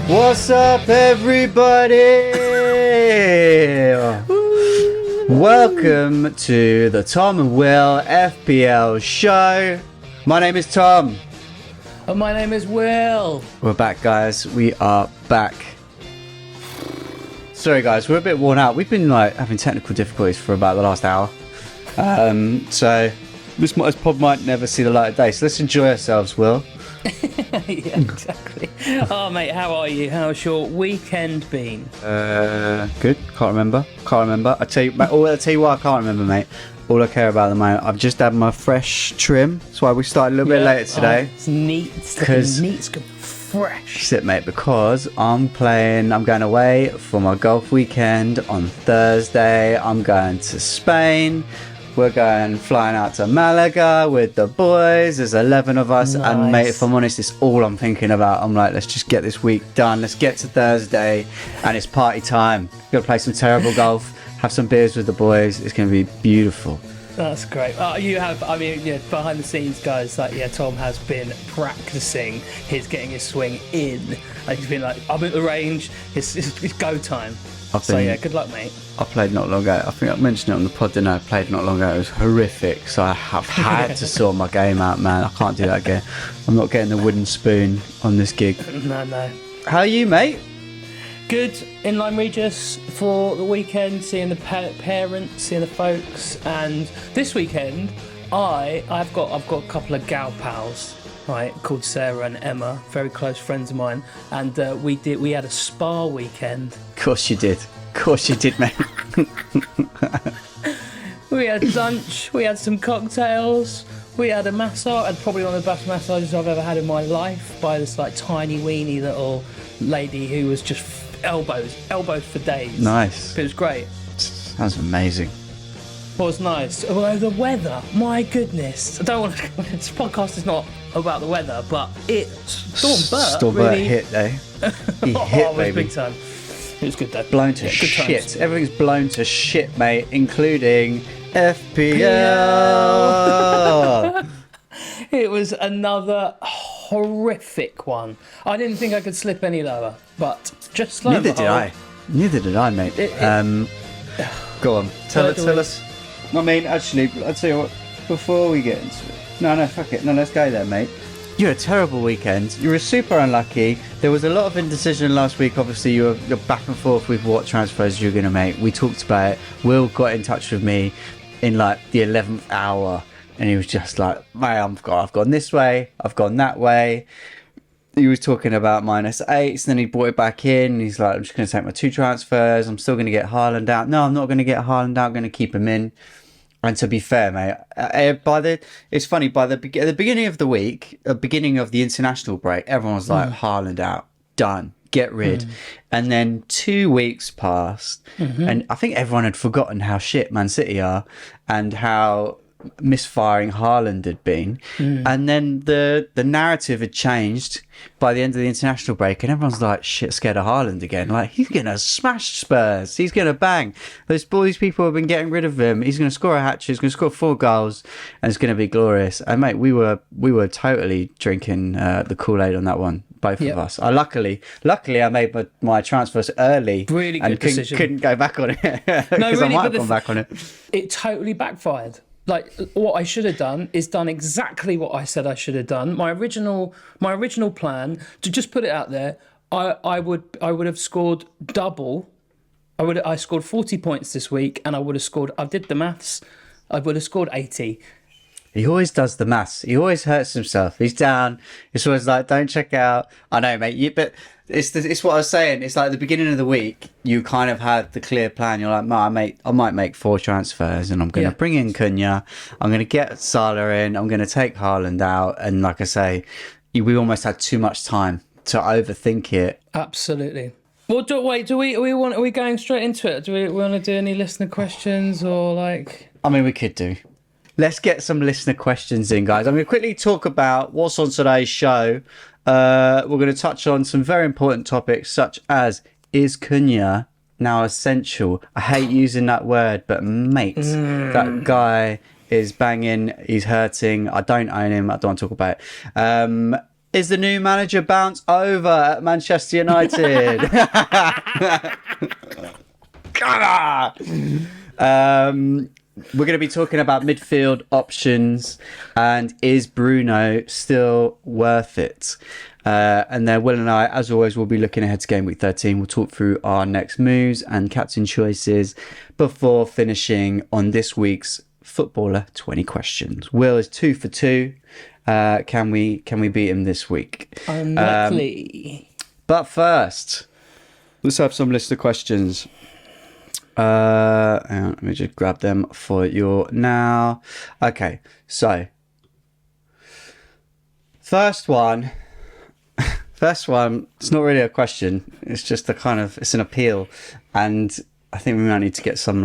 What's up, everybody? Welcome to the Tom and Will FPL show. My name is Tom. And my name is Will. We're back, guys. We are back. Sorry, guys. We're a bit worn out. We've been having technical difficulties for about the last hour. So this pod might never see the light of day. So let's enjoy ourselves, Will. Yeah, exactly. Oh, mate, how are you? How's your weekend been? Good. Can't remember. I tell you what I can't remember, mate. All I care about at the moment, I've just had my fresh trim. That's why we started a little bit later today. It's neat. It's neat. It's fresh. Sit, mate, because I'm going away for my golf weekend on Thursday. I'm going to Spain. We're flying out to Malaga with the boys. There's 11 of us. Nice. And, mate, if I'm honest, it's all I'm thinking about. I'm like, let's just get this week done. Let's get to Thursday, and it's party time. Got to play some terrible golf, have some beers with the boys. It's going to be beautiful. That's great. Behind the scenes, guys, Tom has been practicing getting his swing in. He's been I'm at the range. It's go time. Good luck, mate. I played not long ago. I think I mentioned it on the pod, didn't I? I played not long ago. It was horrific. So I have had to sort my game out, man. I can't do that again. I'm not getting the wooden spoon on this gig. No. How are you, mate? Good. In Lyme Regis for the weekend, seeing the parents, seeing the folks. And this weekend, I've got a couple of gal pals, right, called Sarah and Emma, very close friends of mine, and we had a spa weekend. Of course you did, mate. We had lunch, we had some cocktails, we had a massage, and probably one of the best massages I've ever had in my life by this tiny weeny little lady who was just elbows for days. Nice. But it was great. Sounds amazing. Was nice. Well, the weather, my goodness. I don't want to. This podcast is not about the weather, but Storm Bert hit, though. He hit, it was big time. It was good, though. Blown to shit. Everything's blown to shit, mate, including FPL. It was another horrific one. I didn't think I could slip any lower, but just like Neither did I, mate. Go on, tell us. I mean, actually, I'll tell you what, before we get into it. No, fuck it. No, let's go there, mate. You had a terrible weekend. You were super unlucky. There was a lot of indecision last week. Obviously, you're back and forth with what transfers you're going to make. We talked about it. Will got in touch with me in the 11th hour, and he was just like, mate, I've gone this way, I've gone that way. He was talking about -8s, then he brought it back in. He's like, I'm just going to take my 2 transfers. I'm still going to get Haaland out. No, I'm not going to get Haaland out. I'm going to keep him in. And to be fair, mate, it's funny, at the beginning of the week, beginning of the international break, everyone was like, Haaland out, done, get rid. And then 2 weeks passed, and I think everyone had forgotten how shit Man City are and how misfiring Haaland had been. And then the narrative had changed by the end of the international break, and everyone's like, shit, scared of Haaland again. He's gonna smash Spurs, he's gonna bang. All these people have been getting rid of him. He's gonna score a hat-trick, he's gonna score 4 goals, and it's gonna be glorious. And mate, we were totally drinking the Kool-Aid on that one, both of us. Luckily I made my transfers early. Really good decision. Couldn't go back on it because I might have gone back on it. It totally backfired. What I should have done is done exactly what I said I should have done. My original plan, to just put it out there, I would have scored double. I scored 40 points this week, and I did the maths, I would have scored 80. He always does the maths. He always hurts himself. He's down. It's always like, don't check out. I know, mate. But it's what I was saying. It's like at the beginning of the week, you kind of had the clear plan. You're like, mate, I might make 4 transfers, and I'm going to bring in Cunha. I'm going to get Salah in. I'm going to take Haaland out. And like I say, we almost had too much time to overthink it. Absolutely. Well, are we going straight into it? Do we want to do any listener questions or I mean, we could do. Let's get some listener questions in, guys. I'm going to quickly talk about what's on today's show. We're going to touch on some very important topics, such as, is Cunha now essential? I hate using that word, but mate, that guy is banging. He's hurting. I don't own him. I don't want to talk about it. Is the new manager bounce over at Manchester United? We're going to be talking about midfield options and is Bruno still worth it? And then Will and I, as always, will be looking ahead to game week 13. We'll talk through our next moves and captain choices before finishing on this week's Footballer 20 questions. Will is 2 for 2. Can we beat him this week? Unlikely. But first, let's have some list of questions. Hang on, let me just grab them for you now. Okay, so first one, it's not really a question. It's just it's an appeal, and I think we might need to get some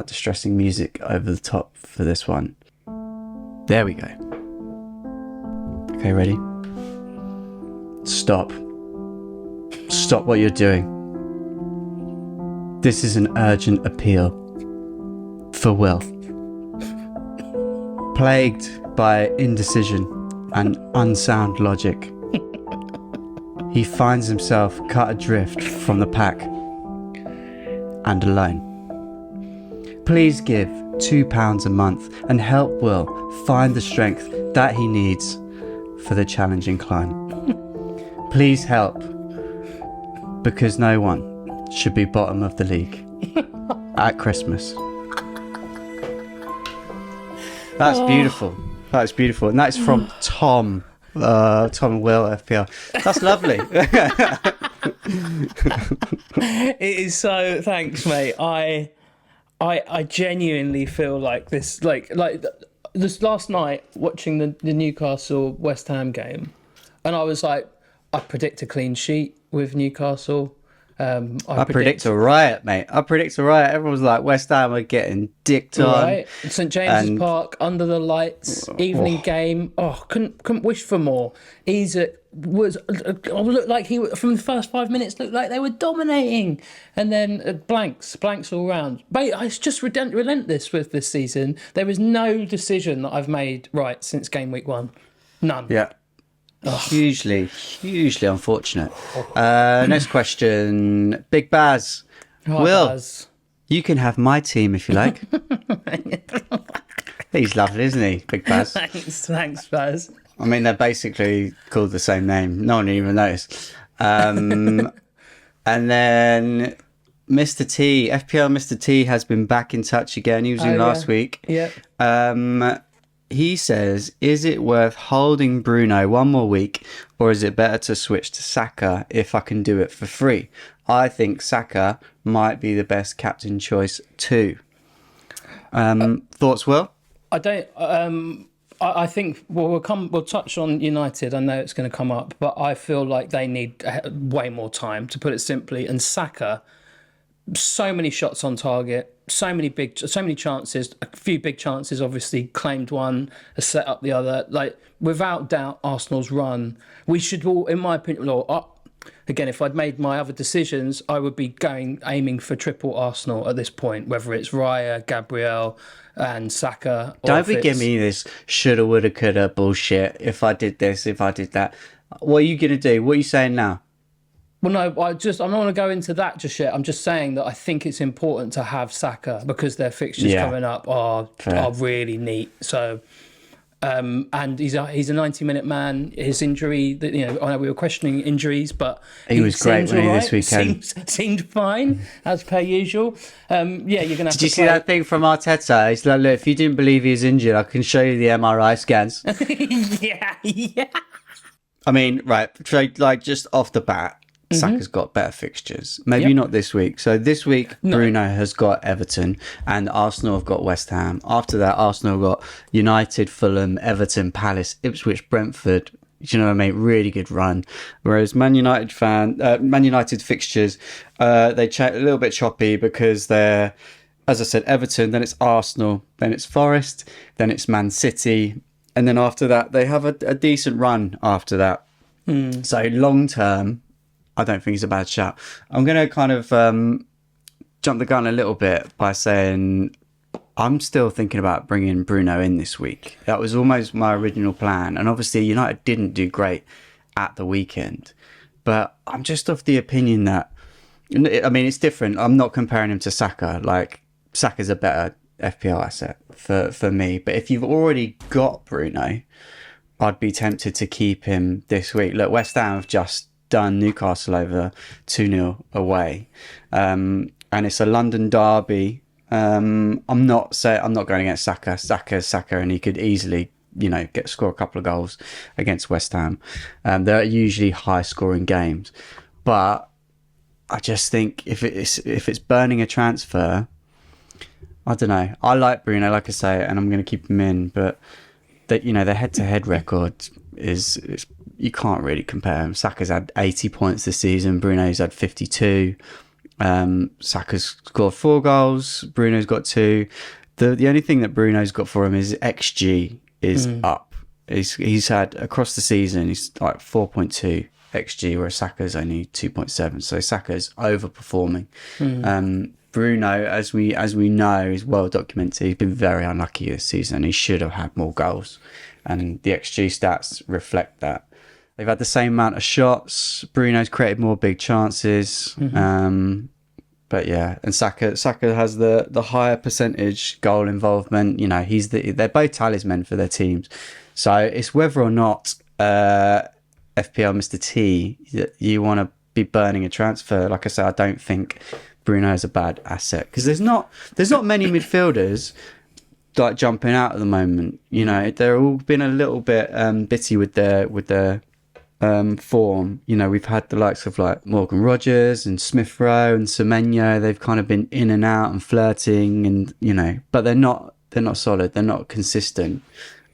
distressing music over the top for this one. There we go. Okay, ready? Stop what you're doing. This is an urgent appeal for Will. Plagued by indecision and unsound logic, he finds himself cut adrift from the pack and alone. Please give £2 a month and help Will find the strength that he needs for the challenging climb. Please help, because no one should be bottom of the league at Christmas. That's beautiful. That's beautiful. And that's from Tom and Will FPL. That's lovely. It is so. Thanks, mate. I genuinely feel like this. Like this last night watching the Newcastle West Ham game, and I was like, I predict a clean sheet with Newcastle. I predict a riot, mate. I predict a riot. Everyone's like, West Ham are getting dicked on. Right. St James's Park, under the lights, evening game. Oh, couldn't wish for more. Looked like he from the first 5 minutes looked like they were dominating, and then blanks all round. But it's just relentless with this season. There is no decision that I've made right since game week 1. None. Yeah. Hugely unfortunate. Next question. Big Baz. Will, Baz. You can have my team if you like. He's lovely, isn't he? Big Baz. Thanks, Baz. I mean, they're basically called the same name. No one even noticed. And then Mr. T, FPL Mr. T has been back in touch again. He was in last week. Yeah. He says, is it worth holding Bruno one more week, or is it better to switch to Saka if I can do it for free? I think Saka might be the best captain choice too. Thoughts, Will? I don't. I think we'll touch on United. I know it's going to come up, but I feel like they need way more time, to put it simply. And Saka, so many shots on target, so many chances, a few big chances, obviously claimed one, a set up the other. Like, without doubt, Arsenal's run, we should all, in my opinion, again, if I'd made my other decisions, I would be aiming for triple Arsenal at this point, whether it's Raya, Gabriel and Saka. Don't be giving me this shoulda, woulda, coulda bullshit. If I did this, if I did that. What are you going to do? What are you saying now? Well, no, I'm not going to go into that just yet. I'm just saying that I think it's important to have Saka because their fixtures coming up are really neat. So, and he's a 90-minute man. His injury, I know we were questioning injuries, but he was great when this weekend. Seemed fine as per usual. You're going to have to. Did you see that thing from Arteta? He's like, look, if you didn't believe he was injured, I can show you the MRI scans. yeah. I mean, right, like just off the bat. Saka's got better fixtures. Maybe not this week. So this week, Bruno has got Everton and Arsenal have got West Ham. After that, Arsenal have got United, Fulham, Everton, Palace, Ipswich, Brentford. Do you know what I mean? Really good run. Whereas Man United fixtures, they a little bit choppy because they're, as I said, Everton, then it's Arsenal, then it's Forest, then it's Man City. And then after that, they have a decent run after that. So long term, I don't think it's a bad shout. I'm going to kind of jump the gun a little bit by saying I'm still thinking about bringing Bruno in this week. That was almost my original plan. And obviously United didn't do great at the weekend. But I'm just of the opinion that, I mean, it's different. I'm not comparing him to Saka. Like, Saka's a better FPL asset for me. But if you've already got Bruno, I'd be tempted to keep him this week. Look, West Ham have just done Newcastle over 2-0 away. And it's a London derby. I'm not going against Saka. Saka, and he could easily, score a couple of goals against West Ham. They're usually high scoring games, but I just think if it's burning a transfer, I don't know. I like Bruno, like I say, and I'm going to keep him in, but their head-to-head record is you can't really compare them. Saka's had 80 points this season. Bruno's had 52. Saka's scored 4 goals. Bruno's got 2. The only thing that Bruno's got for him is XG is up. He's had across the season, he's like 4.2 XG, whereas Saka's only 2.7. So Saka's overperforming. Bruno, as we know, is well documented. He's been very unlucky this season. He should have had more goals, and the XG stats reflect that. They've had the same amount of shots. Bruno's created more big chances. But yeah, and Saka has the higher percentage goal involvement. They're both talismen for their teams. So it's whether or not FPL Mr. T that you want to be burning a transfer. Like I said, I don't think Bruno is a bad asset because there's not many midfielders like jumping out at the moment. They're all been a little bit bitty with their form. We've had the likes of like Morgan Rogers and Smith Rowe and Semenyo. They've kind of been in and out and flirting, and but they're not solid. They're not consistent,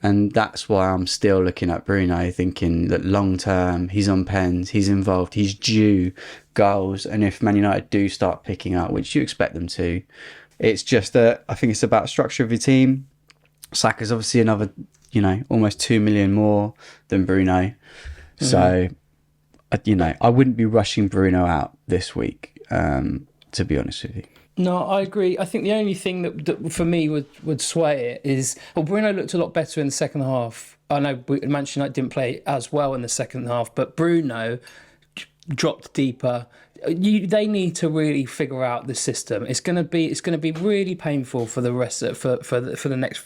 and that's why I'm still looking at Bruno, thinking that long term he's on pens, he's involved, he's due goals, and if Man United do start picking up, which you expect them to, it's just I think it's about structure of your team. Saka's obviously another, almost 2 million more than Bruno. So, I wouldn't be rushing Bruno out this week, to be honest with you. No, I agree. I think the only thing that for me would sway it is, Bruno looked a lot better in the second half. I know Manchester United didn't play as well in the second half, but Bruno dropped deeper. They need to really figure out the system. It's going to be really painful for the rest for the next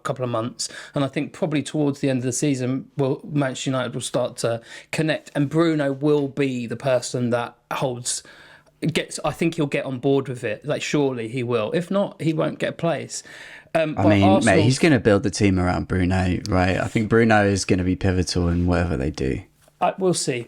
couple of months, and I think probably towards the end of the season, Manchester United will start to connect, and Bruno will be the person that I think he'll get on board with it. Like, surely he will. If not, he won't get a place. Arsenal, mate, he's going to build the team around Bruno, right? I think Bruno is going to be pivotal in whatever they do. We'll see.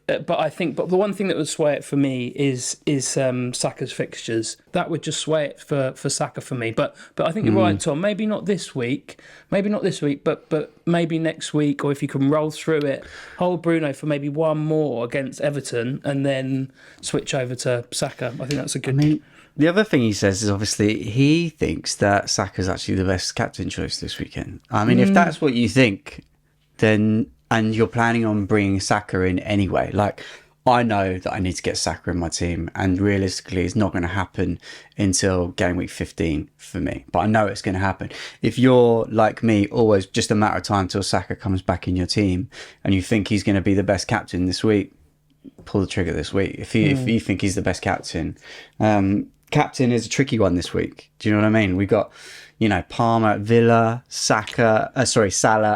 But I think, the one thing that would sway it for me is Saka's fixtures. That would just sway it for Saka for me. But I think you're right, Tom. Maybe not this week, but maybe next week, or if you can roll through it, hold Bruno for maybe one more against Everton, and then switch over to Saka. I think that's a good. The other thing he says is obviously he thinks that Saka's actually the best captain choice this weekend. If that's what you think, then. And you're planning on bringing Saka in anyway. Like, I know that I need to get Saka in my team, and realistically, it's not going to happen until game week 15 for me. But I know it's going to happen. If you're like me, always just a matter of time till Saka comes back in your team, and you think he's going to be the best captain this week, pull the trigger this week. If you think he's the best captain, captain is a tricky one this week. Do you know what I mean? We got, Palmer at Villa, Salah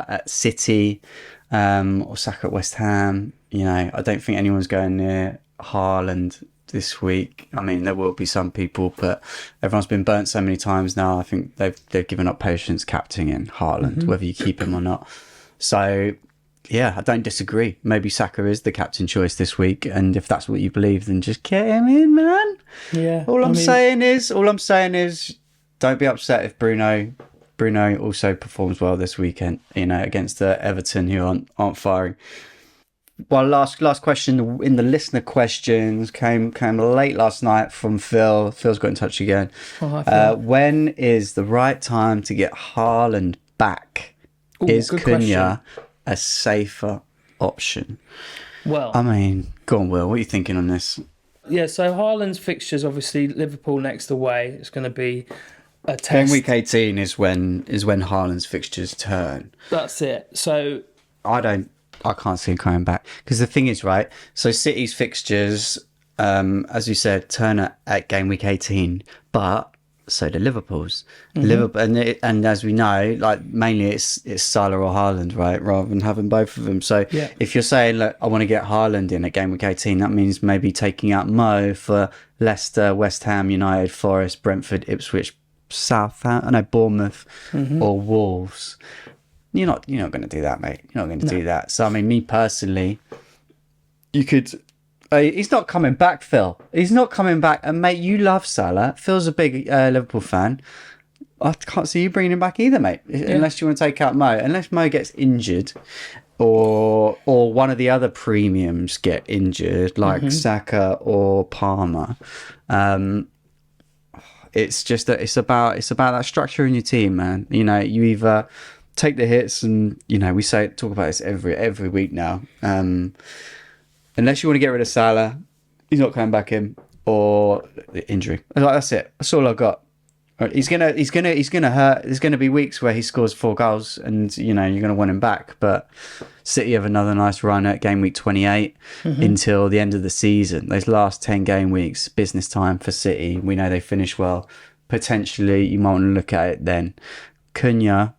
at City. Or Saka at West Ham. I don't think anyone's going near Haaland this week. There will be some people, but everyone's been burnt so many times now. I think they've given up patience captaining Haaland, whether you keep him or not. So, yeah, I don't disagree. Maybe Saka is the captain choice this week, and if that's what you believe, then just get him in, man. Yeah. All I'm saying is, don't be upset if Bruno also performs well this weekend, against Everton, who aren't firing. Well, last question in the listener questions came late last night from Phil. Phil's got in touch again. Oh, hi, Phil. When is the right time to get Haaland back? Is Cunha a safer option? Well, go on, Will. What are you thinking on this? So Haaland's fixtures, obviously Liverpool next away. It's going to be a test. Game week 18 is when Haaland's fixtures turn. That's it. So I can't see him coming back, because the thing is, right, so City's fixtures, as you said, turn at game week 18, but so do Liverpool's. Liverpool, and as we know, like, mainly it's Salah or Haaland, right, rather than having both of them. So if you're saying, look, I want to get Haaland in at game week 18, that means maybe taking out Mo for Leicester, West Ham, United, Forest, Brentford, Ipswich, Bournemouth, or Wolves. You're not going to do that, mate. You're not going to do that. So, I mean, me personally, you could... he's not coming back, Phil. He's not coming back. And, mate, you love Salah. Phil's a big Liverpool fan. I can't see you bringing him back either, mate. Unless you want to take out Mo. Unless Mo gets injured, or one of the other premiums get injured, like Saka or Palmer. It's just that it's about that structure in your team, man. You know, you either take the hits, and you know, we talk about this every week now. Unless you want to get rid of Salah, he's not coming back in, or injury. That's it. That's all I've got. He's gonna hurt. There's gonna be weeks where he scores 4 goals, and you know you're gonna want him back. But City have another nice run at game week 28 until the end of the season. Those last 10 game weeks, business time for City. We know they finish well. Potentially, you might want to look at it then. Cunha,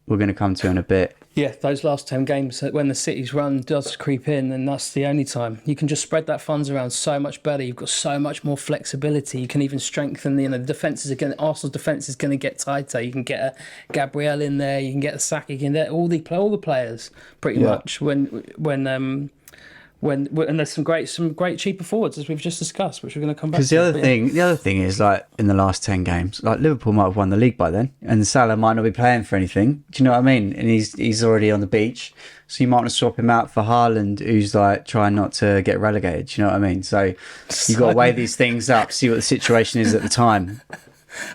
we're going to come to in a bit. Yeah, those last 10 games, when the City's run does creep in, then that's the only time. You can just spread that funds around so much better. You've got so much more flexibility. You can even strengthen the defences again. Arsenal's defence is going to get tighter. You can get a Gabriel in there. You can get a Saka. You can get all the players pretty much and there's some great cheaper forwards, as we've just discussed, which we're going to come back to. Because the other thing is, like, in the last 10 games, like, Liverpool might have won the league by then, and Salah might not be playing for anything. Do you know what I mean? And he's already on the beach, so you might want to swap him out for Haaland, who's like trying not to get relegated. Do you know what I mean? So you've got to weigh these things up, see what the situation is at the time.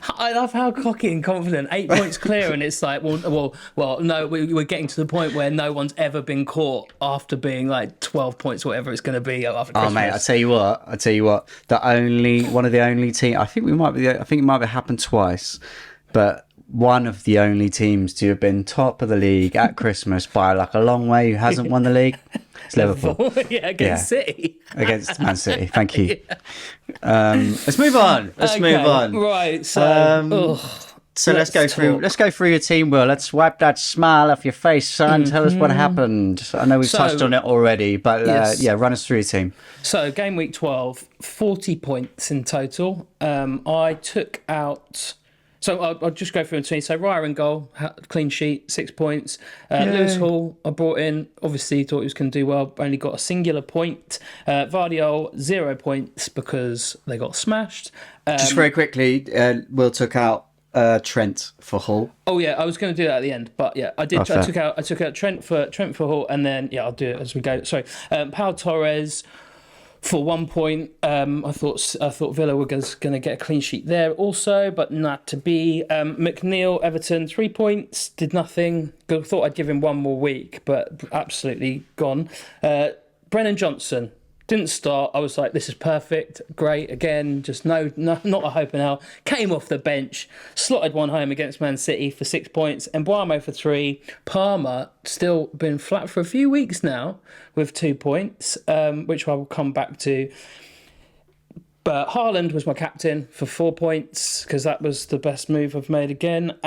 I love how cocky and confident. 8 points clear, and it's like, well, no, we're getting to the point where no one's ever been caught after being like 12 points, whatever it's going to be after Christmas. Oh, mate, I tell you what. One of the only team. I think it might have happened twice, but one of the only teams to have been top of the league at Christmas by like a long way who hasn't won the league. It's Liverpool. Against City. Against Man City. Thank you. Let's move on. Move on. Right. So, let's go through your team, Will. Let's wipe that smile off your face, son. Tell us what happened. I know we've touched on it already, but run us through your team. So, game week 12, 40 points in total. I took out... So I'll just go through and see. So Raya in goal, clean sheet, 6 points. Lewis Hall, I brought in. Obviously, thought he was going to do well. Only got a singular point. Vardiol, 0 points because they got smashed. Just very quickly, Will took out Trent for Hull. Oh yeah, I was going to do that at the end, but yeah, I did. I took out Trent for Hull, and then I'll do it as we go. Sorry, Pau Torres. For 1 point, I thought Villa were going to get a clean sheet there also, but not to be. McNeil, Everton, 3 points, did nothing. Thought I'd give him one more week, but absolutely gone. Brennan Johnson didn't start. I was like, this is perfect, great. Again, just no not a hope in hell. Came off the bench, slotted one home against Man City for 6 points. Mbuamo for 3. Palmer still been flat for a few weeks now with 2 points, which I will come back to. But Haaland was my captain for 4 points because that was the best move I've made again.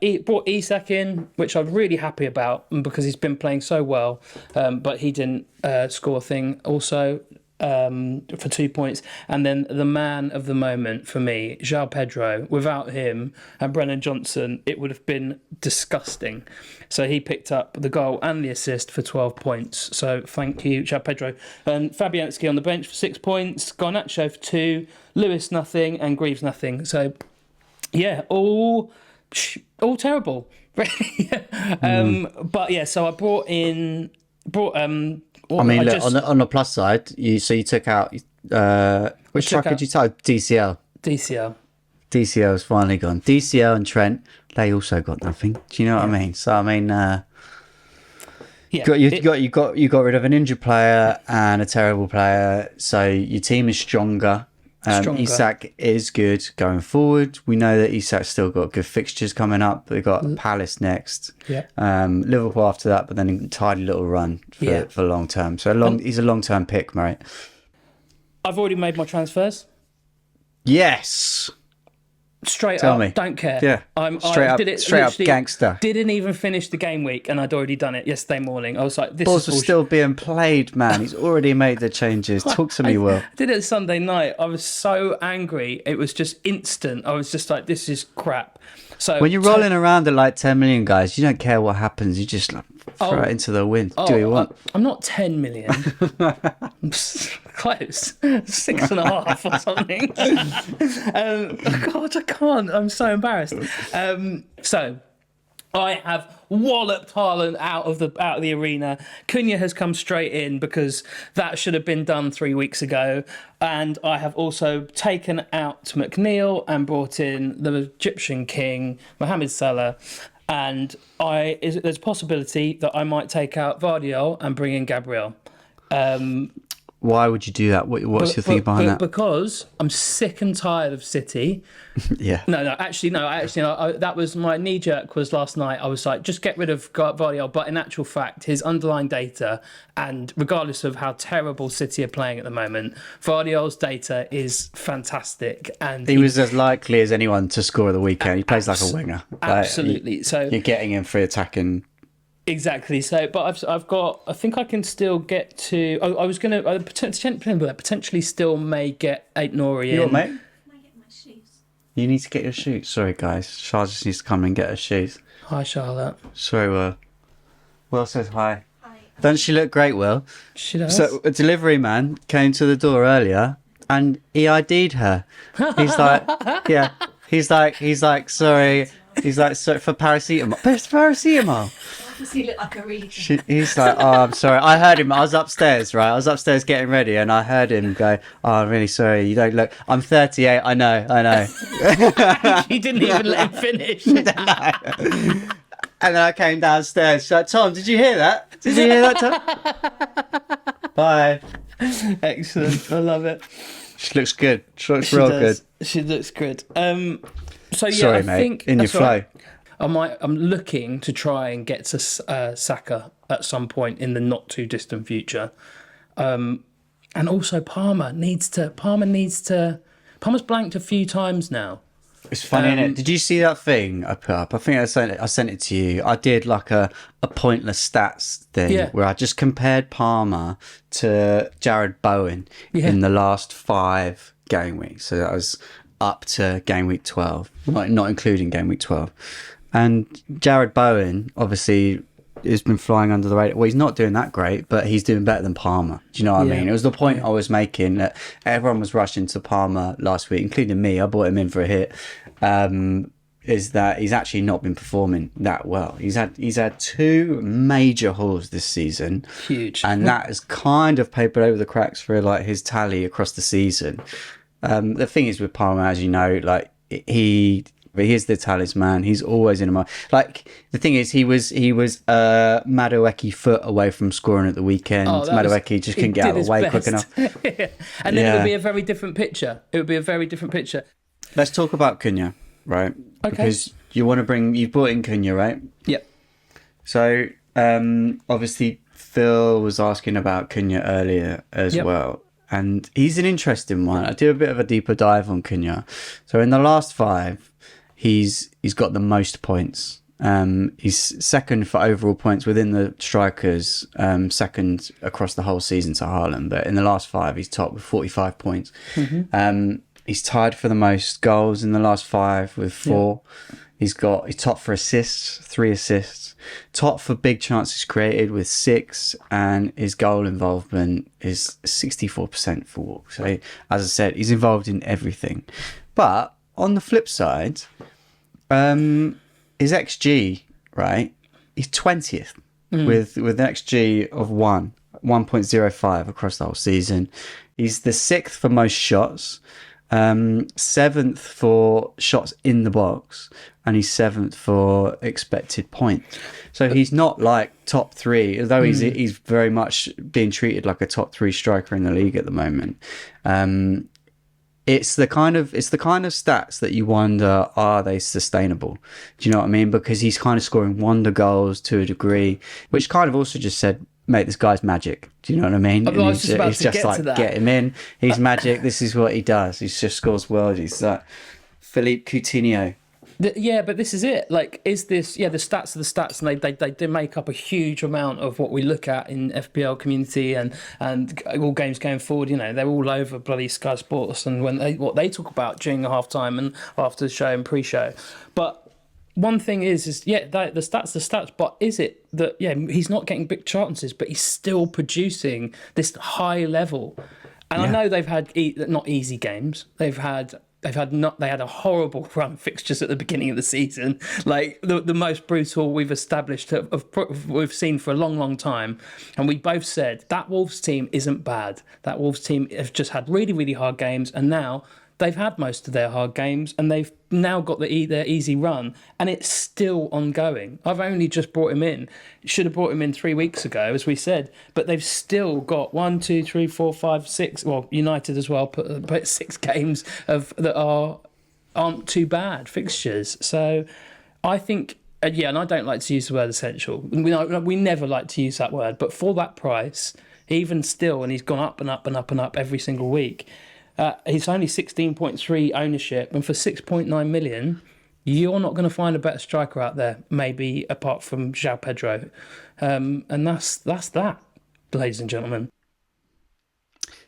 He brought Isak in, which I'm really happy about because he's been playing so well. But he didn't score a thing also for 2 points. And then the man of the moment for me, João Pedro. Without him and Brennan Johnson, it would have been disgusting. So he picked up the goal and the assist for 12 points. So thank you, João Pedro. And Fabianski on the bench for 6 points. Garnacho for 2. Lewis nothing. And Greaves nothing. So yeah, all terrible. But yeah, so I brought. I mean, on the plus side, you took out which striker did you take? DCL's finally gone. DCL and Trent, they also got nothing. Do you know what I mean? So I mean, Yeah, you got rid of an injured player and a terrible player, so your team is stronger. Stronger. Isak is good going forward. We know that Isak's still got good fixtures coming up. They've got Palace next, Liverpool after that, but then a tidy little run for long term. So he's a long term pick, mate. I've already made my transfers. Yes. Straight Tell up, me. don't care. Yeah. Straight up gangster. Didn't even finish the game week, and I'd already done it yesterday morning. I was like, this Balls is are still being played, man. He's already made the changes. Talk to me, Will. I did it Sunday night. I was so angry. It was just instant. I was just like, this is crap. So when you're rolling around at like 10 million guys, you don't care what happens. You just like, throw it into the wind. Do what you want. I'm not 10 million. I'm close. 6.5 or something. God, I can't. I'm so embarrassed. So I have walloped Haaland out of the arena. Cunha has come straight in because that should have been done 3 weeks ago. And I have also taken out McNeil and brought in the Egyptian king, Mohamed Salah. And there's a possibility that I might take out Vardiol and bring in Gabriel. Why would you do that? What's your thinking behind that? Because I'm sick and tired of City. Yeah. No. That was my knee jerk. Was last night. I was like, just get rid of Vardiol. But in actual fact, his underlying data, and regardless of how terrible City are playing at the moment, Vardiol's data is fantastic. And he was as likely as anyone to score at the weekend. He plays like a winger. Absolutely. So you're getting him free attacking. Exactly. So, but I've got. I think I can still get to. I was going to potentially still may get Aït-Nouri in. You what, mate? Can I get my shoes? You need to get your shoes. Sorry, guys. Charlotte just needs to come and get her shoes. Hi, Charlotte. Sorry, Will. Will says hi. Hi. Doesn't she look great, Will? She does. So a delivery man came to the door earlier and he ID'd her. He's like, yeah. He's like, sorry. He's like, sorry for paracetamol. Best paracetamol. Does he look like a reader? He's like, oh, I'm sorry. I heard him. I was upstairs, right? I was upstairs getting ready, and I heard him go, oh, I'm really sorry. You don't look. I'm 38. I know. She didn't even let him finish. No. And then I came downstairs. She's like, Tom, did you hear that? Did you hear that, Tom? Bye. Excellent. I love it. She looks good. She looks real good. She looks good. So yeah, sorry, I mate. think In your flow. Right. I'm looking to try and get to Saka at some point in the not too distant future, and also Palmer's blanked a few times now. It's funny, isn't it? Did you see that thing I put up? I think I sent it to you. I did like a pointless stats thing where I just compared Palmer to Jared Bowen in the last 5 game weeks. So that was up to game week 12, not including game week 12. And Jared Bowen, obviously, has been flying under the radar. Well, he's not doing that great, but he's doing better than Palmer. Do you know what I mean? It was the point I was making that everyone was rushing to Palmer last week, including me. I brought him in for a hit. Is that he's actually not been performing that well. He's had 2 major hauls this season. Huge. And that has kind of papered over the cracks for like his tally across the season. The thing is with Palmer, as you know, like he is the talisman. He's always in a like the thing is he was Madueke foot away from scoring at the weekend. Madueke just couldn't get out of the way quick enough. And then it would be a very different picture. Let's talk about Cunha, right? Okay. Because you've brought in Cunha, right? Yep. So obviously Phil was asking about Cunha earlier as well. And he's an interesting one. I do a bit of a deeper dive on Cunha. So in the last 5, he's got the most points. He's second for overall points within the strikers, second across the whole season to Haaland. But in the last 5, he's top with 45 points. Mm-hmm. He's tied for the most goals in the last 5 with 4. Yeah. He's top for assists, 3 assists. Top for big chances created with 6, and his goal involvement is 64% for walk. So, as I said, he's involved in everything. But on the flip side, his XG, right? He's 20th with an XG of 1.05 across the whole season. He's the 6th for most shots. 7th for shots in the box, and he's 7th for expected points. So he's not like top 3, although he's very much being treated like a top 3 striker in the league at the moment. It's the kind of stats that you wonder, are they sustainable? Do you know what I mean? Because he's kind of scoring wonder goals to a degree, which kind of also just said, mate, this guy's magic. Do you know what I mean? I was just about to get to that. Get him in. He's magic. This is what he does. He just scores worlds. He's like Philippe Coutinho. Yeah, but this is it. Like, is this? Yeah, the stats are the stats, and they do make up a huge amount of what we look at in FPL community and all games going forward. You know, they're all over bloody Sky Sports, and when what they talk about during the half time and after the show and pre-show. But one thing is the stats. But is it that he's not getting big chances, but he's still producing this high level? And I know they've had not easy games. They had a horrible run of fixtures at the beginning of the season, like the most brutal we've we've seen for a long, long time. And we both said that Wolves team isn't bad. That Wolves team have just had really, really hard games, and now they've had most of their hard games, and they've now got their easy run, and it's still ongoing. I've only just brought him in. Should have brought him in 3 weeks ago, as we said, but they've still got 1, 2, 3, 4, 5, 6. Well, United as well, but 6 games that aren't too bad fixtures. So I think, and I don't like to use the word essential. We never like to use that word, but for that price, even still, and he's gone up and up and up and up every single week. He's only 16.3 ownership, and for 6.9 million, you're not going to find a better striker out there, maybe apart from João Pedro. And that's that, ladies and gentlemen.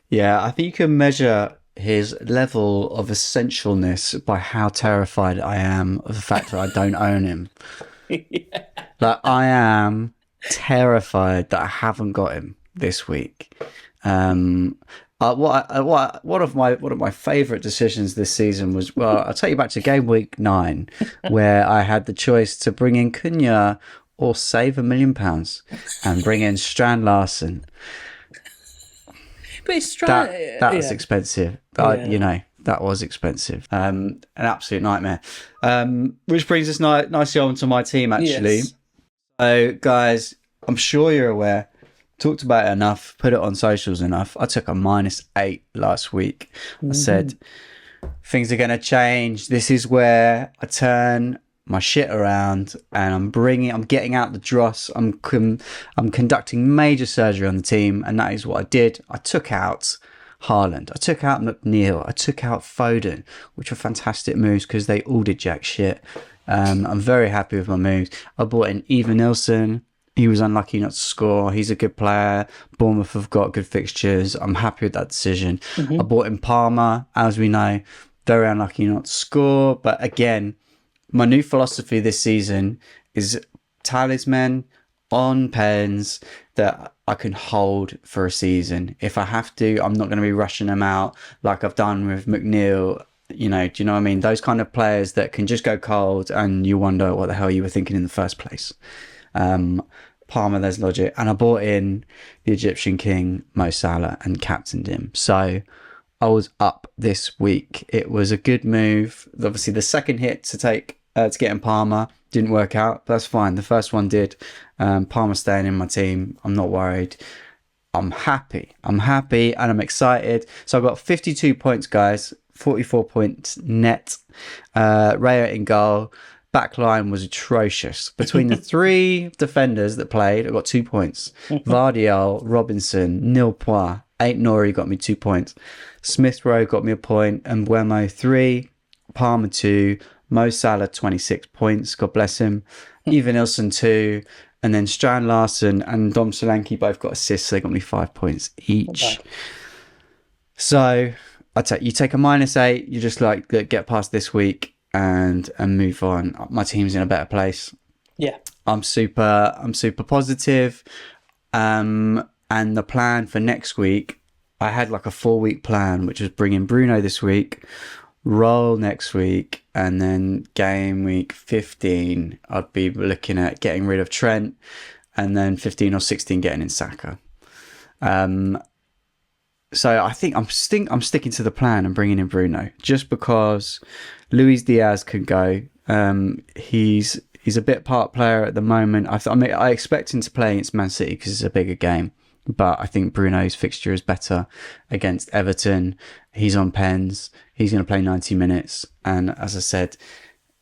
Yeah, I think you can measure his level of essentialness by how terrified I am of the fact that I don't own him. Yeah. Like, I am terrified that I haven't got him this week. One of my favourite decisions this season was, well, I'll take you back to game week 9, where I had the choice to bring in Cunha or save £1 million and bring in Strand Larsen. But it's that was expensive. That was expensive. An absolute nightmare. Which brings us nicely on to my team, actually. Yes. So, guys, I'm sure you're aware. Talked about it enough, put it on socials enough. I took a -8 last week. I said, things are going to change. This is where I turn my shit around, and I'm getting out the dross. I'm conducting major surgery on the team, and that is what I did. I took out Haaland. I took out McNeil. I took out Foden, which were fantastic moves because they all did jack shit. I'm very happy with my moves. I bought in Eva Nilsson. He was unlucky not to score. He's a good player. Bournemouth have got good fixtures. I'm happy with that decision. I bought in Palmer, as we know, very unlucky not to score. But again, my new philosophy this season is talisman on pens that I can hold for a season. If I have to, I'm not going to be rushing them out like I've done with McNeil. Do you know what I mean? Those kind of players that can just go cold and you wonder what the hell you were thinking in the first place. Palmer, there's logic. And I bought in the Egyptian king, Mo Salah, and captained him. So I was up this week. It was a good move. Obviously, the second hit to get in Palmer didn't work out. But that's fine. The first one did. Palmer staying in my team. I'm not worried. I'm happy and I'm excited. So I've got 52 points, guys. 44 points net. Raya in goal. Backline was atrocious. Between the 3 defenders that played, I got 2 points. Vardiol, Robinson, Nilpois, Nori got me 2 points. Smith Rowe got me a point. And Mbuemo 3, Palmer 2, Mo Salah 26 points. God bless him. Eva Nilsson 2, and then Strand Larsen and Dom Solanke both got assists. So they got me 5 points each. Okay. So you take a -8. You just get past this week and move on. My team's in a better place. Yeah, I'm super positive. And the plan for next week, I had like a 4-week plan, which was bring in Bruno this week, roll next week, and then game week 15 I'd be looking at getting rid of Trent, and then 15 or 16 getting in Saka. So I think I'm sticking to the plan and bringing in Bruno just because Luis Diaz can go. He's a bit part player at the moment. I expect him to play against Man City because it's a bigger game. But I think Bruno's fixture is better against Everton. He's on pens. He's going to play 90 minutes. And as I said,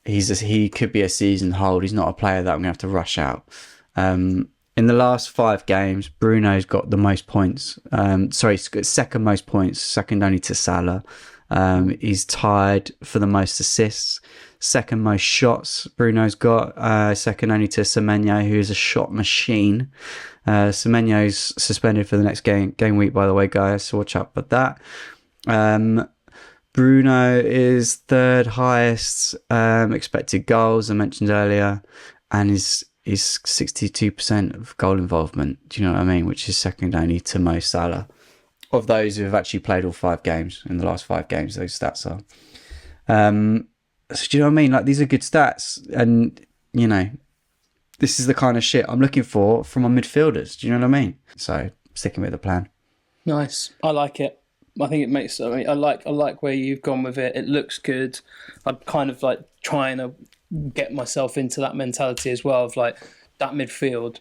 he could be a season hold. He's not a player that I'm going to have to rush out. In the last 5 games, Bruno's got the most points. He's got second most points, second only to Salah. He's tied for the most assists, second most shots Bruno's got, second only to Semenyo, who is a shot machine. Semenyo's suspended for the next game week, by the way, guys, so watch out for that. Bruno is third highest expected goals, I mentioned earlier, and is 62% of goal involvement. Do you know what I mean? Which is second only to Mo Salah. Of those who have actually played all 5 games in the last 5 games, those stats are. So do you know what I mean? Like, these are good stats, and you know, this is the kind of shit I'm looking for from my midfielders. Do you know what I mean? So sticking with the plan. Nice. I like it. I think it makes. I like where you've gone with it. It looks good. I'm kind of like trying to get myself into that mentality as well of like that midfield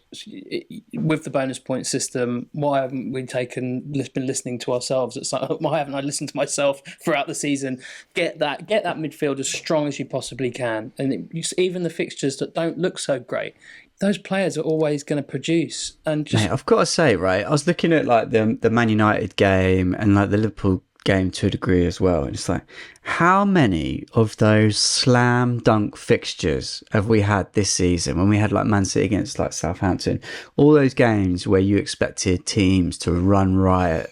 with the bonus point system. Why haven't we been listening to ourselves? Why haven't I listened to myself throughout the season? Get that midfield as strong as you possibly can, and even the fixtures that don't look so great, those players are always going to produce. And just... Mate, I've got to say, right, I was looking at like the Man United game and like the Liverpool game to a degree as well, and it's like, how many of those slam dunk fixtures have we had this season when we had like Man City against like Southampton, all those games where you expected teams to run riot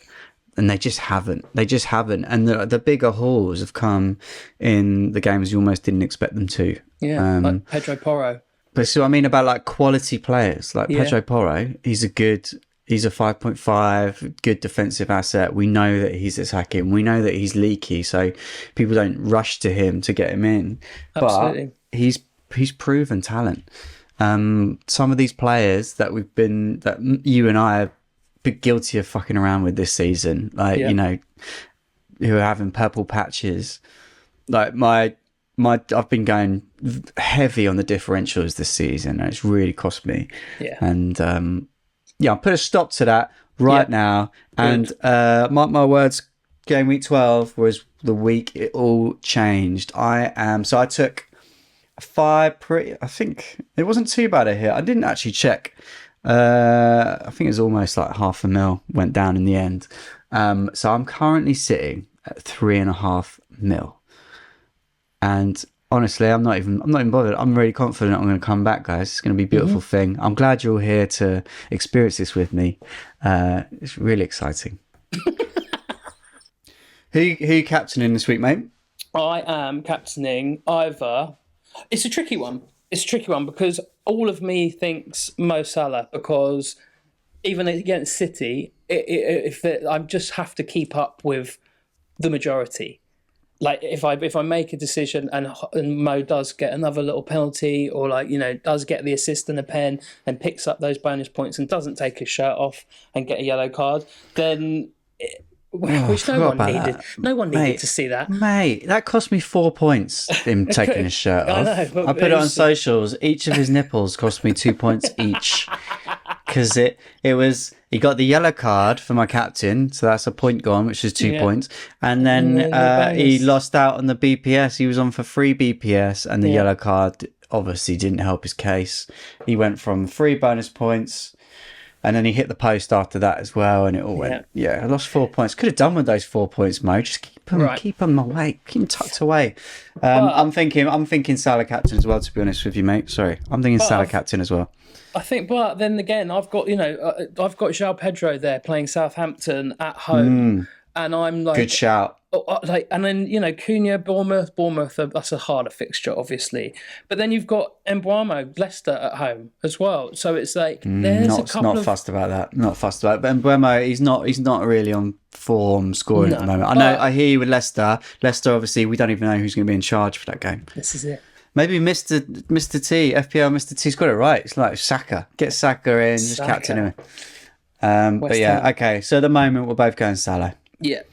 and they just haven't, and the bigger hauls have come in the games you almost didn't expect them to. Like Pedro Porro. But so I mean about like quality players like Pedro Porro, he's a 5.5 good defensive asset. We know that he's attacking. We know that he's leaky, so people don't rush to him to get him in. Absolutely. But he's proven talent. Some of these players that you and I have been guilty of fucking around with this season, like you know, who are having purple patches. Like I've been going heavy on the differentials this season, and it's really cost me. Yeah. And I'll put a stop to that now. Good. And mark my words, game week 12 was the week it all changed. I took 5 I think it wasn't too bad a hit. I didn't actually check. I think it was almost like $500,000 went down in the end. So I'm currently sitting at 3.5 mil. And honestly, I'm not even bothered. I'm really confident I'm going to come back, guys. It's going to be a beautiful thing. I'm glad you're all here to experience this with me. It's really exciting. Who you captaining this week, mate? I am captaining either. It's a tricky one. Because all of me thinks Mo Salah, because even against City, I just have to keep up with the majority. Like if I make a decision and Mo does get another little penalty, or like, you know, does get the assist and a pen and picks up those bonus points and doesn't take his shirt off and get a yellow card, then which no one needed to see that. Mate, that cost me 4 points, him taking his shirt off. I put it on socials. Each of his nipples cost me 2 points each. Because he got the yellow card for my captain, so that's a point gone, which is 2 points. And then he lost out on the BPS. He was on for 3 BPS, and the yellow card obviously didn't help his case. He went from 3 bonus points, and then he hit the post after that as well, and it all went. Yeah, I lost 4 points. Could have done with those 4 points, Mo. Just keep them away, keep them tucked away. I'm thinking Salah captain as well. To be honest with you, mate. Sorry, I'm thinking Salah captain as well. I think, but then again, I've got João Pedro there playing Southampton at home, and I'm like, good shout. And then, you know, Cunha, Bournemouth, that's a harder fixture, obviously. But then you've got Mbeumo, Leicester at home as well. So it's like not fussed about that. Not fussed about it. But Mbeumo, he's not really on form scoring at the moment. I hear you with Leicester. Leicester, obviously, we don't even know who's going to be in charge for that game. This is it. Maybe Mr. T, FPL Mr. T's got it right. It's like Saka. Get Saka in, just captain him. But yeah, okay. So at the moment, we're both going Salah. Yeah.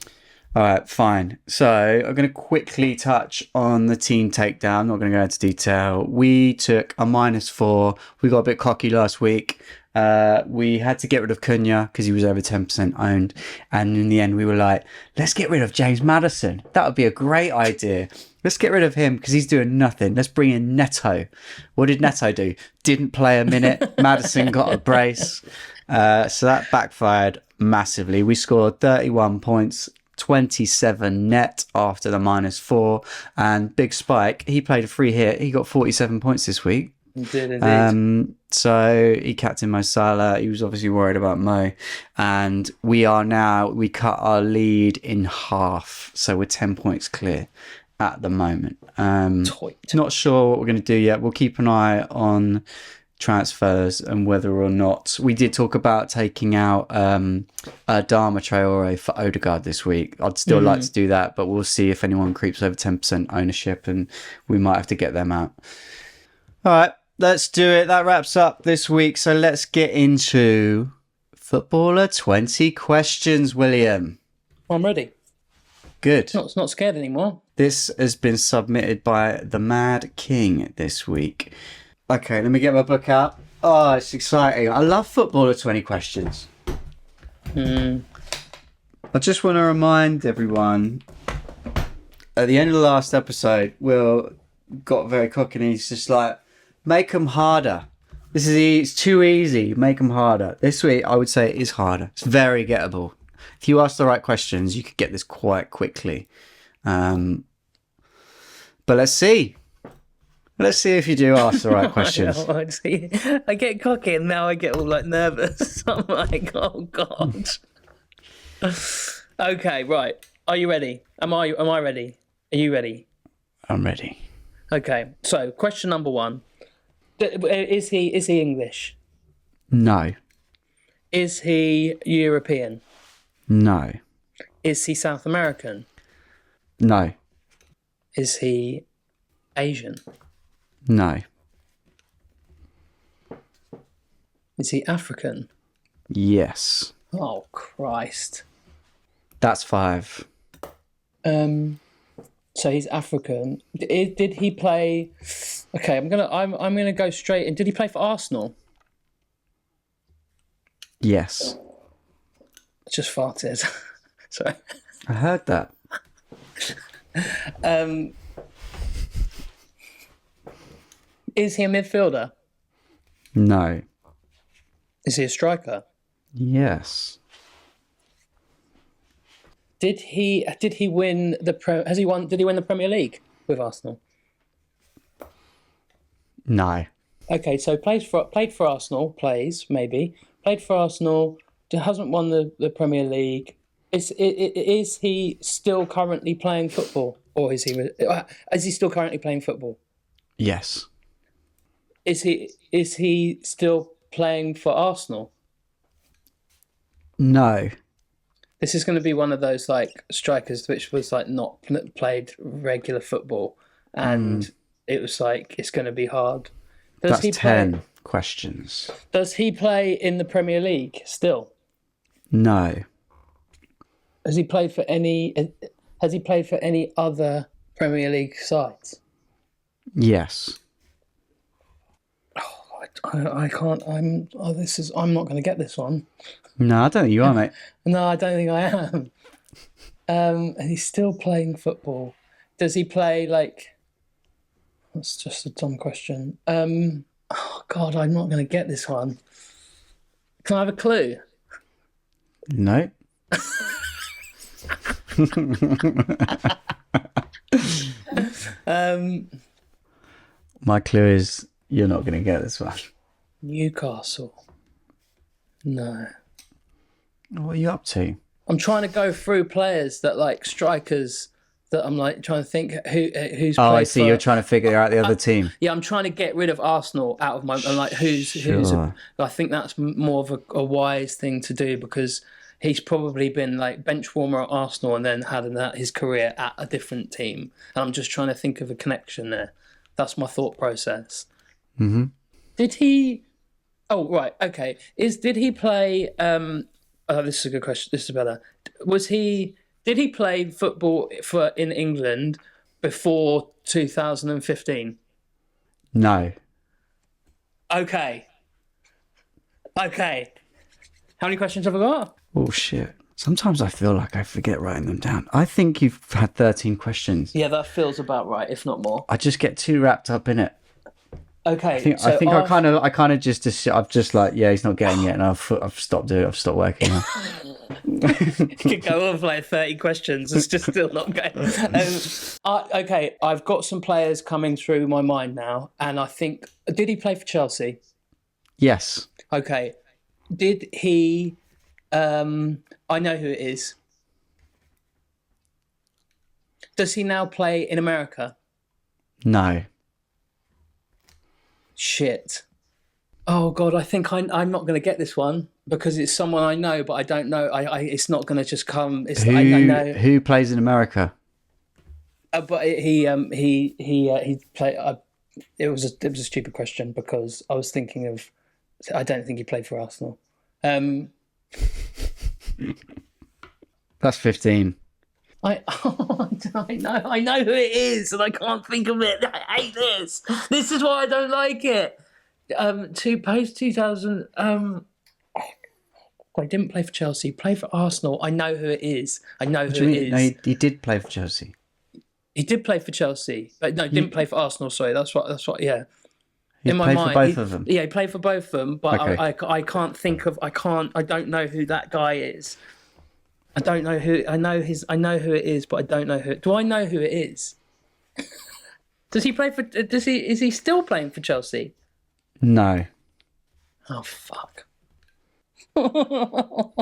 All right, fine. So I'm going to quickly touch on the team takedown. I'm not going to go into detail. We took a -4. We got a bit cocky last week. We had to get rid of Cunha because he was over 10% owned. And in the end, we were like, let's get rid of James Maddison. That would be a great idea. Let's get rid of him because he's doing nothing. Let's bring in Neto. What did Neto do? Didn't play a minute. Maddison got a brace. So that backfired massively. We scored 31 points. 27 net after the -4, and Big Spike, he played a free hit. He got 47 points this week. He did indeed. So he captained Mo Salah. He was obviously worried about Mo, and we cut our lead in half, so we're 10 points clear at the moment. Not sure what we're going to do yet. We'll keep an eye on transfers and whether or not we did talk about taking out Dharma Traore for Odegaard this week. I'd still like to do that, but we'll see if anyone creeps over 10% ownership, and we might have to get them out. All right, let's do it. That wraps up this week. So let's get into Footballer 20 questions, William. I'm ready. Good. Not scared anymore. This has been submitted by the Mad King this week. Okay, let me get my book out. Oh, it's exciting. I love Footballer 20 questions. I just want to remind everyone, at the end of the last episode, Will got very cocky and he's just like, make them harder. It's too easy. Make them harder. This week, I would say it is harder. It's very gettable. If you ask the right questions, you could get this quite quickly. But let's see. Let's see if you do ask the right questions. I get cocky and now I get all like nervous. I'm like, oh God. Okay, right. Are you ready? Am I ready? Are you ready? I'm ready. Okay. So, question number 1: Is he English? No. Is he European? No. Is he South American? No. Is he Asian? No. Is he African? Yes. Oh Christ. That's 5. So he's African. Did he play? Okay, I'm gonna go straight in. Did he play for Arsenal? Yes. I just farted. Sorry. I heard that. Is he a midfielder? No. Is he a striker? Yes. Did he win did he win the Premier League with Arsenal? No. Okay, so played for Arsenal, played for Arsenal, hasn't won the Premier League. Is he still currently playing football, or is he still currently playing football? Yes. Is he still playing for Arsenal? No. This is going to be one of those like strikers which was like not played regular football, and it was like it's going to be hard. That's 10 questions. Does he play in the Premier League still? No. Has he played for any other Premier League sides? Yes. I can't. I'm not going to get this one. No, I don't think you are, mate. No, I don't think I am. And he's still playing football. Does he play like? That's just a dumb question. Oh God, I'm not going to get this one. Can I have a clue? No. My clue is you're not going to get this one. Newcastle. No. What are you up to? I'm trying to go through players that like strikers that I'm like trying to think who's. Oh, I see. You're trying to figure out the other team. Yeah, I'm trying to get rid of Arsenal out of my and like who's. I think that's more of a wise thing to do because he's probably been like bench warmer at Arsenal and then had his career at a different team. And I'm just trying to think of a connection there. That's my thought process. Mm-hmm. Did he? Oh, right. Okay. Did he play? This is a good question. This is better. Was he Did he play football in England before 2015? No. Okay. How many questions have I got? Oh, shit. Sometimes I feel like I forget writing them down. I think you've had 13 questions. Yeah, that feels about right, if not more. I just get too wrapped up in it. Okay, I kind of just I've just like, yeah, he's not getting it, and I've stopped doing it. I've stopped working now. could go on for like 30 questions. It's just still not going. Okay, I've got some players coming through my mind now, and I think, did he play for Chelsea? Yes. Okay. Did he? I know who it is. Does he now play in America? No. Shit. Oh God, I think I'm not going to get this one because it's someone I know, but I don't know. It's not going to just come. I know who plays in America. But he played. It was a stupid question because I was thinking of. I don't think he played for Arsenal. That's 15. I know who it is, and I can't think of it. I hate this. This is why I don't like it. Post 2000. I didn't play for Chelsea. Played for Arsenal. I know who it is. No, he did play for Chelsea. He did play for Chelsea, but no, didn't play for Arsenal. Sorry, that's what. Yeah. He played for both of them. Yeah, he played for both of them, but Okay. I can't think of. I don't know who that guy is. I don't know who. I know who it is, but I don't know who. Do I know who it is? Does he play for? Is he still playing for Chelsea? No. Oh fuck! I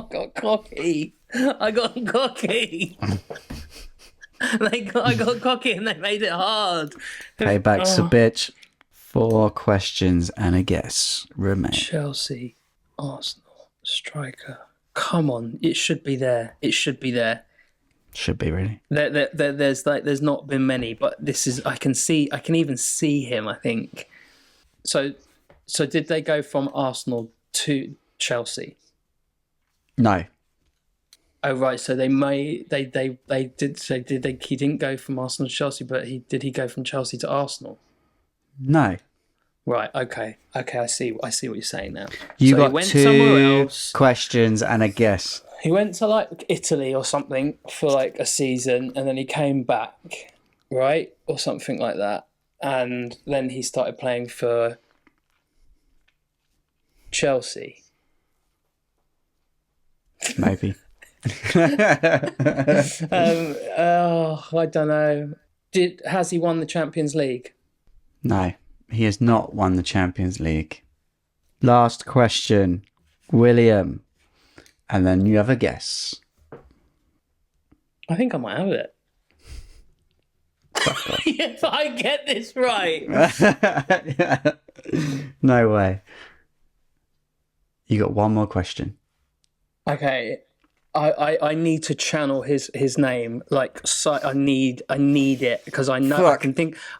got cocky. I got cocky, and they made it hard. Payback's a bitch. 4 questions and a guess remain. Chelsea, Arsenal, striker. Come on, it should be there. Should be really. There's not been many, but this is. I can even see him. I think. So did they go from Arsenal to Chelsea? No. Oh right, so they did. So did they? He didn't go from Arsenal to Chelsea, but did he go from Chelsea to Arsenal? No. Right. Okay. I see what you're saying now. You so got he went 2 somewhere else. questions and a guess. He went to like Italy or something for like a season, and then he came back, right, or something like that, and then he started playing for Chelsea. Maybe. I don't know. Has he won the Champions League? No, he has not won the Champions League. Last question, William. And then you have a guess. I think I might have it. If I get this right. No way. You got one more question. Okay. I need to channel his name. Like, so I need it because I know. Fuck.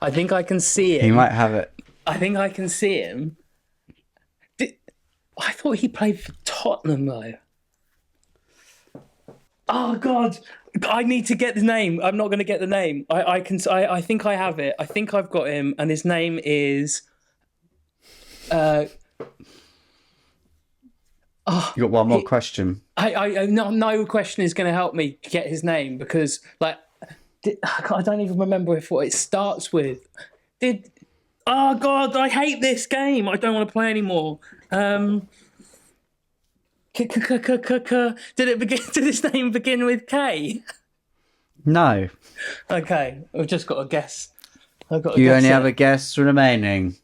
I think I can see him. He might have it. I think I can see him. I thought he played for Tottenham though. Oh God! I need to get the name. I'm not going to get the name. I think I have it. I think I've got him, and his name is. You got one more question. No question is going to help me get his name because I don't even remember what it starts with. Oh God! I hate this game. I don't want to play anymore. Did his name begin with K? No. Okay, I've just got a guess. You only have a guess remaining.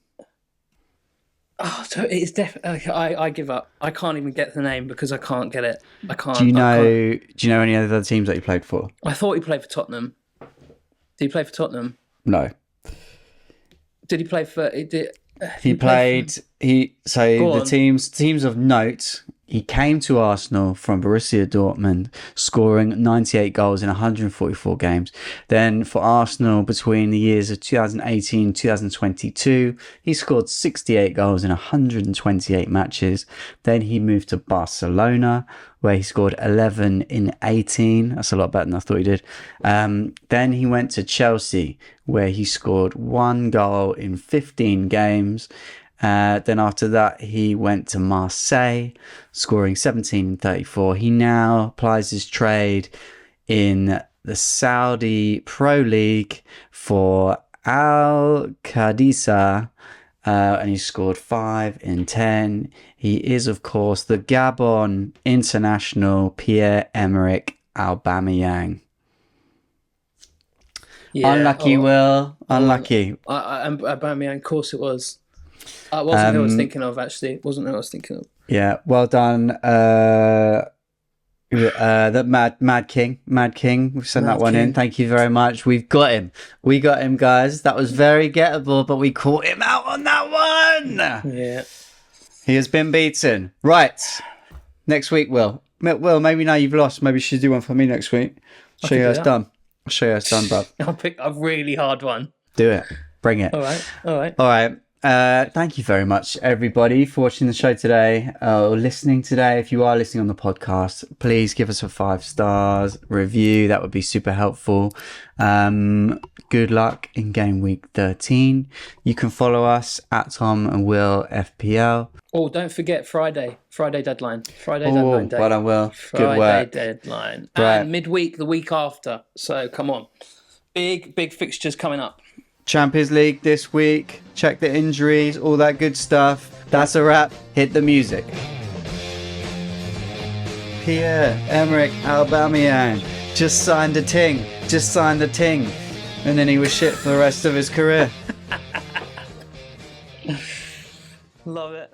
Oh, so it's definitely. I give up. I can't even get the name because I can't get it. I can't. Do you know any other teams that he played for? I thought he played for Tottenham. Did he play for Tottenham? No. Did he play for? The teams of note He came to Arsenal from Borussia Dortmund, scoring 98 goals in 144 games. Then for Arsenal, between the years of 2018 and 2022, he scored 68 goals in 128 matches. Then he moved to Barcelona, where he scored 11 in 18. That's a lot better than I thought he did. Then he went to Chelsea, where he scored 1 goal in 15 games. Then after that, he went to Marseille, scoring 17 in 34. He now plies his trade in the Saudi Pro League for Al Qadisa, and he scored 5 in 10. He is, of course, the Gabon international Pierre-Emerick Aubameyang. Yeah, Unlucky, Will. Unlucky. Aubameyang, of course it was. It wasn't who I was thinking of, actually. It wasn't who I was thinking of. Yeah, well done. The Mad King. We've sent that one in. Thank you very much. We've got him. We got him, guys. That was very gettable, but we caught him out on that one. Yeah. He has been beaten. Right. Next week, Will, maybe now you've lost. Maybe you should do one for me next week. Show you how it's done. I'll show you how it's done, bro. I'll pick a really hard one. Do it. Bring it. All right. Thank you very much, everybody, for watching the show today or listening today. If you are listening on the podcast, please give us a 5 stars review. That would be super helpful. Good luck in game week 13. You can follow us at Tom and Will FPL. Oh, don't forget Friday deadline. Friday deadline day. Well done, Will. Good Friday work. deadline. Right. And midweek, the week after. So come on. Big fixtures coming up. Champions League this week. Check the injuries, all that good stuff. That's a wrap. Hit the music. Pierre-Emerick Aubameyang just signed the ting. And then he was shit for the rest of his career. Love it.